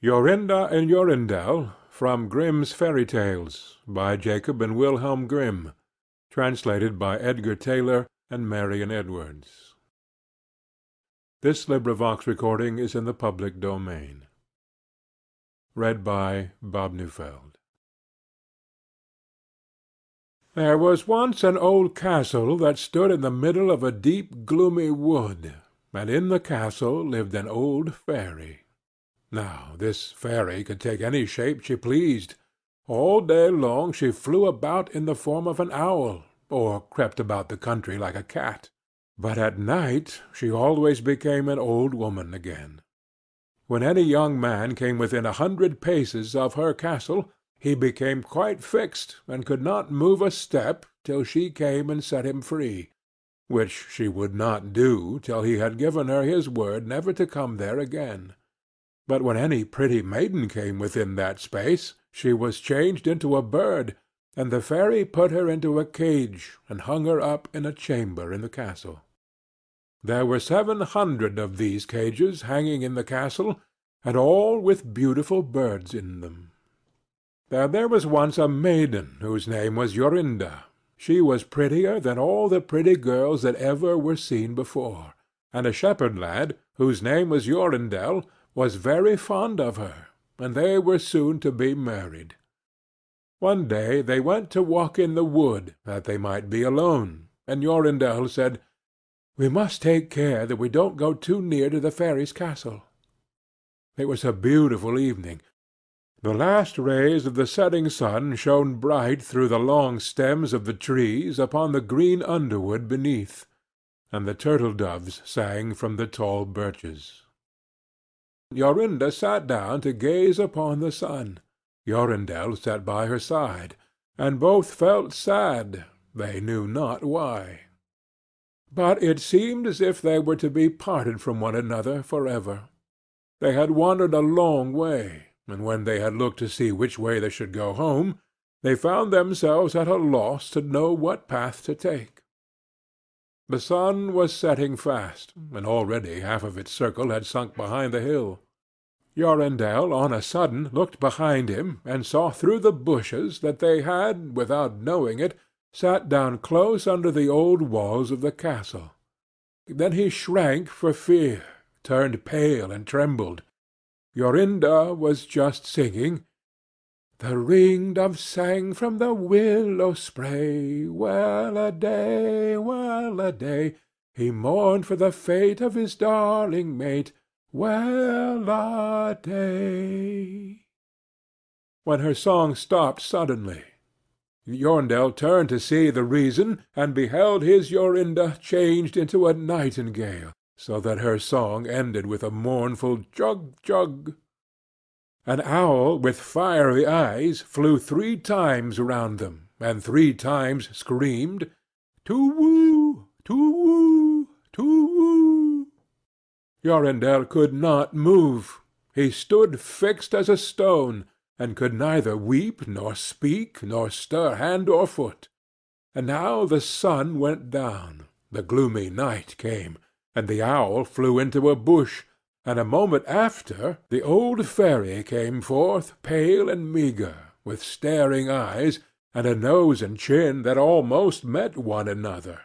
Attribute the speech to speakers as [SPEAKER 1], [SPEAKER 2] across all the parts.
[SPEAKER 1] Jorinda and Jorindel, from Grimm's Fairy Tales, by Jacob and Wilhelm Grimm, translated by Edgar Taylor and Marion Edwards. This recording is in the public domain. Read by Bob Neufeld. There was once an old castle that stood in the middle of a deep gloomy wood, and in the castle lived an old fairy. Now this fairy could take any shape she pleased. All day long she flew about in the form of an owl, or crept about the country like a cat. But at night she always became an old woman again. When any young man came within 100 paces of her castle, he became quite fixed, and could not move a step till she came and set him free, which she would not do till he had given her his word never to come there again. But when any pretty maiden came within that space, she was changed into a bird, and the fairy put her into a cage, and hung her up in a chamber in the castle. There were 700 of these cages hanging in the castle, and all with beautiful birds in them. There was once a maiden whose name was Jorinda. She was prettier than all the pretty girls that ever were seen before, and a shepherd lad, whose name was Jorindel, was very fond of her, and they were soon to be married. One day they went to walk in the wood, that they might be alone, and Jorindel said, "We must take care that we don't go too near to the fairy's castle." It was a beautiful evening. The last rays of the setting sun shone bright through the long stems of the trees upon the green underwood beneath, and the turtle-doves sang from the tall birches. Jorinda sat down to gaze upon the sun. Jorindel sat by her side, and both felt sad, they knew not why. But it seemed as if they were to be parted from one another for ever. They had wandered a long way, and when they had looked to see which way they should go home, they found themselves at a loss to know what path to take. The sun was setting fast, and already half of its circle had sunk behind the hill. Jorindel on a sudden looked behind him, and saw through the bushes that they had, without knowing it, sat down close under the old walls of the castle. Then he shrank for fear, turned pale and trembled. Jorinda was just singing, "The ring-dove sang from the willow spray, well-a-day, well-a-day. He mourned for the fate of his darling mate, well-a-day." When her song stopped suddenly, Jorindel turned to see the reason, and beheld his Jorinda changed into a nightingale, so that her song ended with a mournful jug-jug. An owl with fiery eyes flew 3 times round them, and 3 times screamed, "Tu-whoo! Tu-whoo! Tu-whoo!" Jorindel could not move. He stood fixed as a stone, and could neither weep, nor speak, nor stir hand or foot. And now the sun went down, the gloomy night came, and the owl flew into a bush, and a moment after the old fairy came forth, pale and meagre, with staring eyes, and a nose and chin that almost met one another.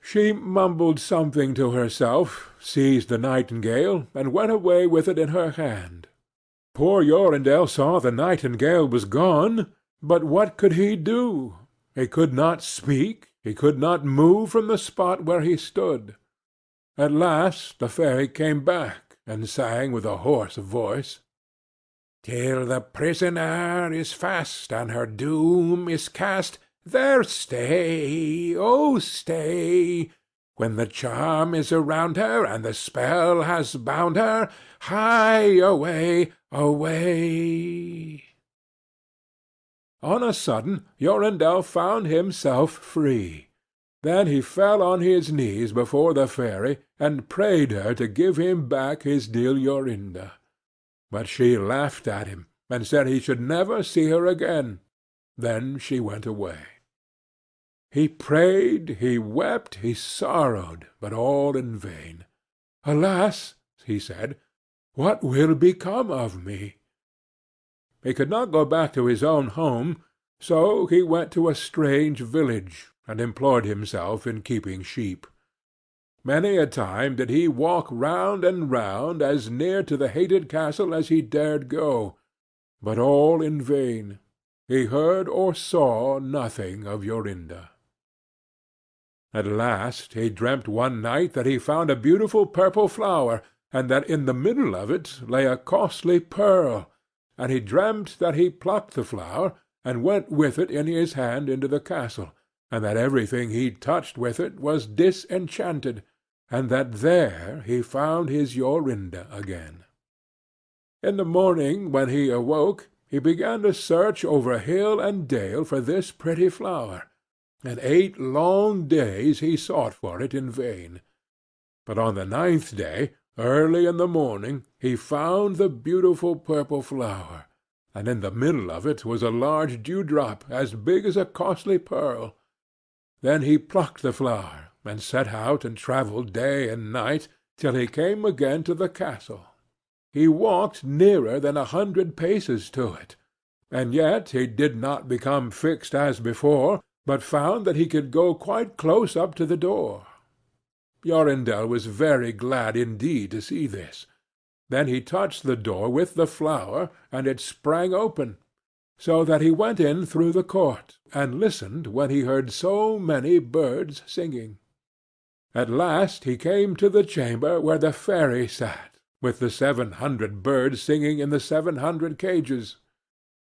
[SPEAKER 1] She mumbled something to herself, seized the nightingale, and went away with it in her hand. Poor Jorindel saw the nightingale was gone, but what could he do? He could not speak, he could not move from the spot where he stood. At last the fairy came back, and sang with a hoarse voice, "Till the prisoner is fast, and her doom is cast, there stay, oh stay! When the charm is around her, and the spell has bound her, hie away, away!" On a sudden Jorindel found himself free. Then he fell on his knees before the fairy, and prayed her to give him back his dear Jorinda. But she laughed at him, and said he should never see her again. Then she went away. He prayed, he wept, he sorrowed, but all in vain. "Alas!" he said, What will become of me?" He could not go back to his own home, so he went to a strange village, and employed himself in keeping sheep. Many a time did he walk round and round as near to the hated castle as he dared go, but all in vain. He heard or saw nothing of Jorinda. At last he dreamt one night that he found a beautiful purple flower, and that in the middle of it lay a costly pearl, and he dreamt that he plucked the flower, and went with it in his hand into the castle, and that everything he touched with it was disenchanted, and that there he found his Jorinda again. In the morning when he awoke, he began to search over hill and dale for this pretty flower, and 8 long days he sought for it in vain. But on the 9th day, early in the morning, he found the beautiful purple flower, and in the middle of it was a large dewdrop as big as a costly pearl. Then he plucked the flower, and set out and travelled day and night, till he came again to the castle. He walked nearer than 100 paces to it, and yet he did not become fixed as before, but found that he could go quite close up to the door. Jorindel was very glad indeed to see this. Then he touched the door with the flower, and it sprang open, so that he went in through the court, and listened when he heard so many birds singing. At last he came to the chamber where the fairy sat, with the 700 birds singing in the 700 cages.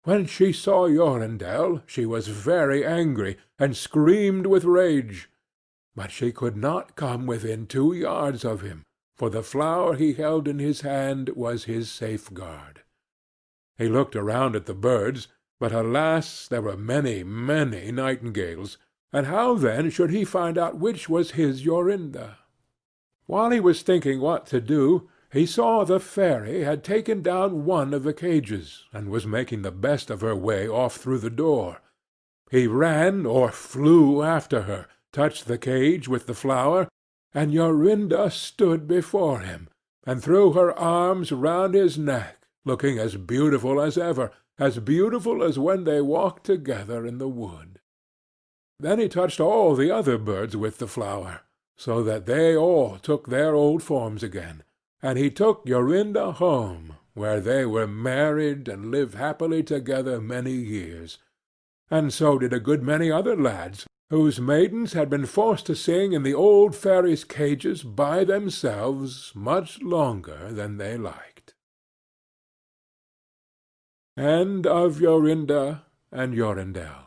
[SPEAKER 1] When she saw Jorindel, she was very angry, and screamed with rage. But she could not come within 2 yards of him, for the flower he held in his hand was his safeguard. He looked around at the birds, but alas, there were many, many nightingales, and how then should he find out which was his Jorinda? While he was thinking what to do, he saw the fairy had taken down one of the cages, and was making the best of her way off through the door. He ran or flew after her, touched the cage with the flower, and Jorinda stood before him, and threw her arms round his neck, looking as beautiful as ever, as beautiful as when they walked together in the wood. Then he touched all the other birds with the flower, so that they all took their old forms again, and he took Jorinda home, where they were married and lived happily together many years. And so did a good many other lads, whose maidens had been forced to sing in the old fairy's cages by themselves much longer than they liked. End of Jorinda and Jorindel.